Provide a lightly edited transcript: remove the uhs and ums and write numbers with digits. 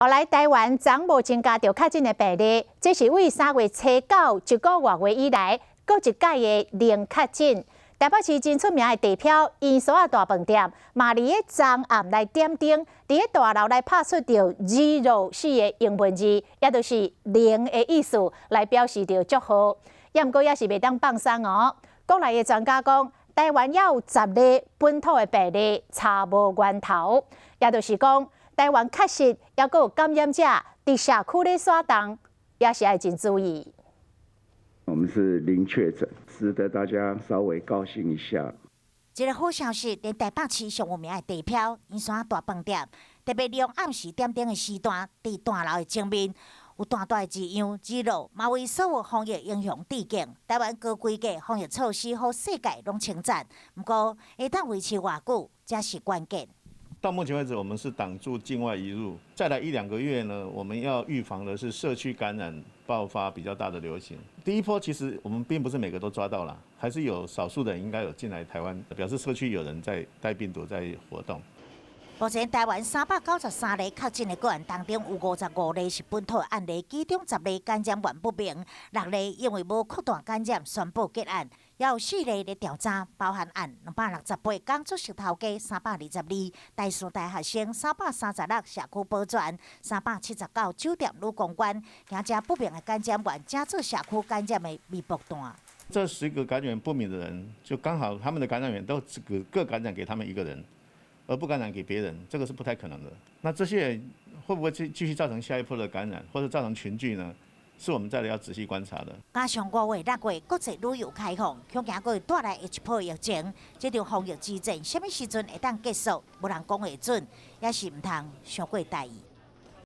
后来台湾总无增加着确诊的病例，这是为3月初9一个月以来，各一届的零确诊。台北市真出名的地标烟沙大饭店，嘛伫个昨暗来点灯，伫个大楼来拍出着0四个英文字，也就是零的意思，来表示着祝福。也毋过也是袂当放松哦。国内的专家讲，台湾也有10例本土的病例查无源头，也就是讲。 台湾确实也阁有感染者伫社区咧耍动，也是要真注意。我们是零确诊，值得大家稍微高兴一下。一个好消息，连台北市上有名的地标烟沙大饭店，特别利用暗时点灯的时段，伫大楼的前面有大大的字样字落，嘛为所有防疫英雄致敬。台湾高规格防疫措施，互世界拢称赞。不过，会当维持偌久，才是关键。 到目前为止，我们是挡住境外移入。再来1、2个月呢，我们要预防的是社区感染爆发比较大的流行。第一波其实我们并不是每个都抓到了，还是有少数的人应该有进来台湾，表示社区有人在带病毒在活动。 目前台湾393例确诊的个案当中，有55例是本土案例，其中10例感染源不明，6例因为无扩大感染宣布结案，也有4例咧调查，包含案268工作室头家322，大树大学生336，社区保全379，酒店女公关，而且不明的感染源加做社区感染的微博段。这10个感染不明的人，就刚好他们的感染源都各感染给他们1个人。 而不感染给别人，这个是不太可能的。那这些人会不会继续造成下一波的感染，或者造成群聚呢？是我们再来要仔细观察的。加上5月、6月国际旅游开放，恐惊还会带来一波疫情，这场防疫之战什么时阵会当结束，无人讲会准，也是唔通伤过大意。